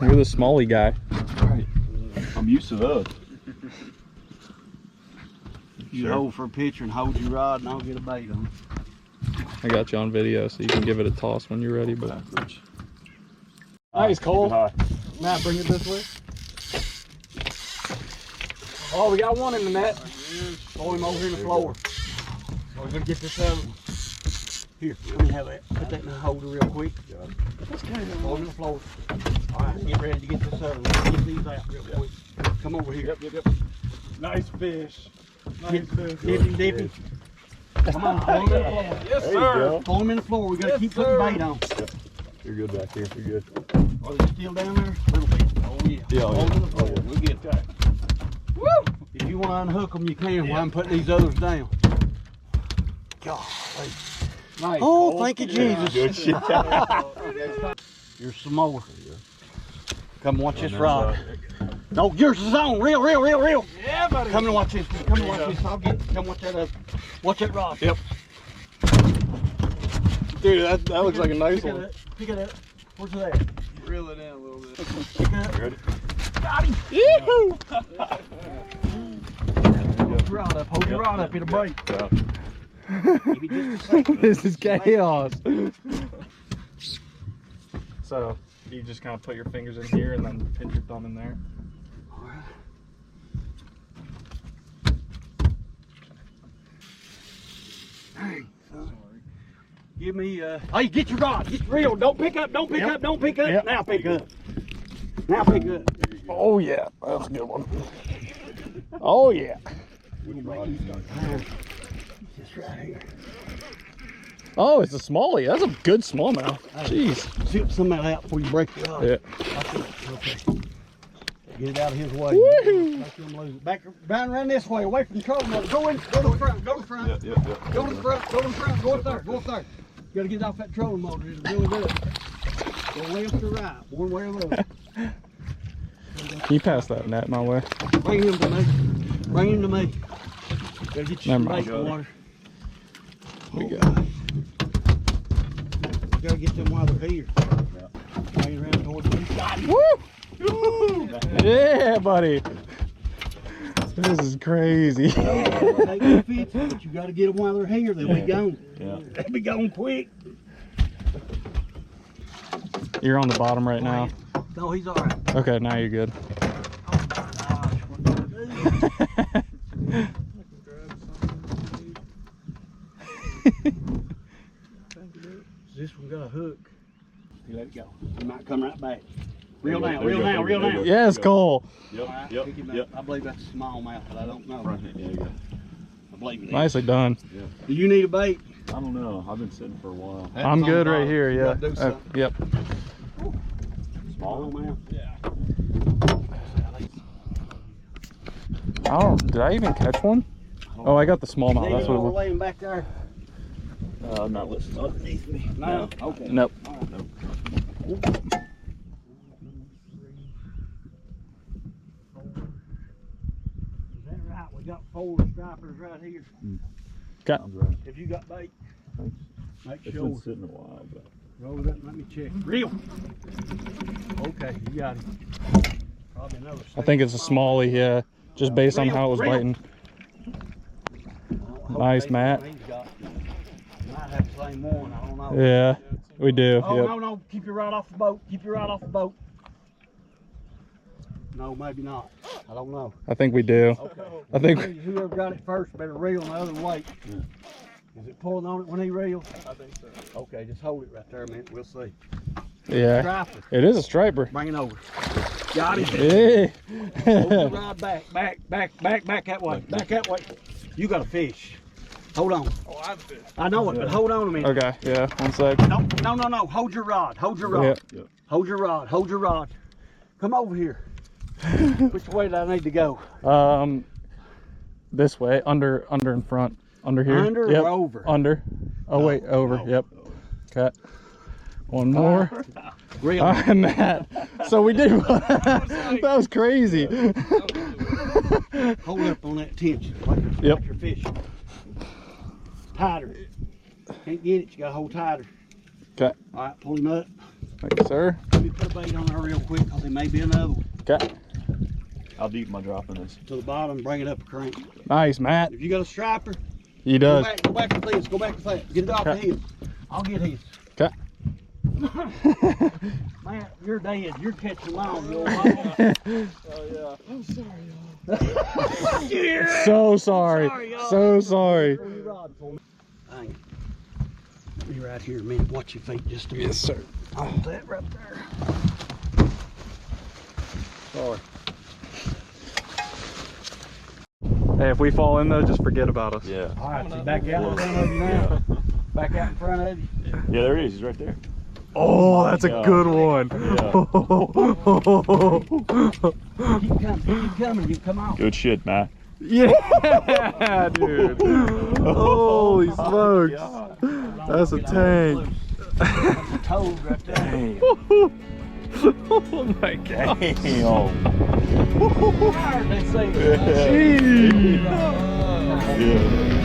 You're the smallie guy. Right. I'm used to those. You hold for a picture and hold your rod and I'll get a bait on it. I got you on video so you can give it a toss when you're ready. But Nice, Cole. Hi. Matt, bring it this way. Oh, we got one in the net. Throw him over in the floor. Oh, we're gonna get this out. Here, let me have that. Put that in the holder real quick. Throw him in the floor. All right, get ready to get this other one. Get these out real quick. Come over here. Yep. Nice fish. Dip him. Come on, throw him in the floor. Yes, There sir. you go. Throw him in the floor. We gotta keep putting bait on. You're good back here. You're good. Are they still down there? A little bit. Oh yeah. Yeah, Throw them in the floor. We'll get that. Woo! If you want to unhook them, you can while I'm putting these others down. God. Nice. Oh, thank you, Jesus. Good shit. Here's some more. Come watch this rod. No, yours is on. Reel. Yeah, buddy. Come and watch this. Come and watch this. Come watch that. Watch that rod. Yep. Dude, that looks like a nice one. Pick it up. Where's that? Reel it in a little bit. Pick it up. Ready? Got him. Yee-hoo! Hold your rod up. Hold your rod up. It'll break. Yeah. Give me just a second. this is chaos. So you just kind of put your fingers in here and then pinch your thumb in there. Dang, son. Give me hey, get your rod, get your reel. Don't pick up. Don't pick up. Yep. Now pick up. Now pick up. Oh yeah, that's a good one. Oh yeah. Just right here. Oh, it's a smallie. That's a good smallmouth. Jeez. Zip some of that out before you break the rod. Yeah. Okay. Get it out of his way. Woohoo! Make him lose it. Back around this way, away from the trolling motor. Go to the front. Go to the front. Yeah. Go to the front. Go up there. You gotta get off that trolling motor. It'll really do it. Go left or right, one way or the other. Can you pass that net my way? Bring him to me. Gotta get you some Never mind. bait water. We go. Gotta get them while they're here. Bring it around towards me. Got him. Woo! Yeah, buddy. This is crazy. They can fit, but you gotta get them while they're here. They'll be gone. Yeah. They'll be gone quick. You're on the bottom right now. No, he's all right. Okay, now you're good. Oh my gosh, what do I do? This one got a hook. You let it go. He might come right back. Reel down. Yes, Cole. Alright, pick him up. Yep. I believe that's a smallmouth, but I don't know. Right. Yeah, you go. I believe it is. Nicely done. Do you need a bait? I don't know. I've been sitting for a while. I'm good right here. You Yeah. gotta do something. Yep. Smallmouth? Yeah. Oh, did I even catch one? Oh, I got the smallmouth. That's what it was. Lay him back there. I'm not listening. Underneath me. No. Okay. Nope. All right. Is that right? We got 4 stripers right here. Okay. I'm ready. If you got bait, Thanks. make It's sure. been sitting a while, but Roll it up and let me check. Reel. Okay, you got him. Probably another. I think it's a smallie. Yeah. Just based on how it was biting. Nice, Matt. He's got. Might have the same one. I don't know. Yeah, we do. Oh Yep. no! Keep your rod off the boat. Keep your rod off the boat. No, maybe not. I don't know. I think we do. Okay. I think. Whoever got it first better reel the other way. Yeah. Is it pulling on it when he reels? I think so. Okay, just hold it right there a minute. We'll see. Yeah. Striper. It is a striper. Bring it over. Got him. Hey. Hold the rod back that way. Back that way. You got a fish. Hold on. Oh, I have a fish. I know it, but hold on a minute. Okay. Yeah. 1 sec. No. Hold your rod. Hold your rod. Yep. Hold your rod. Come over here. Which way do I need to go? This way. Under in front. Under here. Under Yep. or over? Under. Oh wait. Over. No. Yep. Okay. One more. Reel. All right, Matt. So we did. That was crazy. Hold up on that tension. Yep. Like your fish. Tighter. Can't get it. You gotta hold tighter. Okay. All right, pull him up. Thank you, sir. Let me put a bait on there real quick because there may be another one. Okay. How deep am I dropping this? To the bottom, bring it up a crank. Nice, Matt. If you got a striper, He go does. back to this. Go back to that. Get it off the Okay. hill. I'll get his. Okay. Man, you're dead. You're catching mine, you old Oh yeah. I'm sorry, y'all. So sorry. y'all. So sorry. Throw your rod for me. Hang it. Be right here a minute. Watch your feet just a minute. Yes, sir. Hold that right there. Sorry. Hey, if we fall in though, just forget about us. Yeah. All right, so back out in front of you now. Back out in front of you. Yeah, there he is. He's right there. Oh, that's a Yeah. good one. Keep coming. You come on. Good shit, man. Yeah, dude. Holy smokes. That's a tank. That's a toad right there. Oh my god. Damn. They say Jeez. Yeah.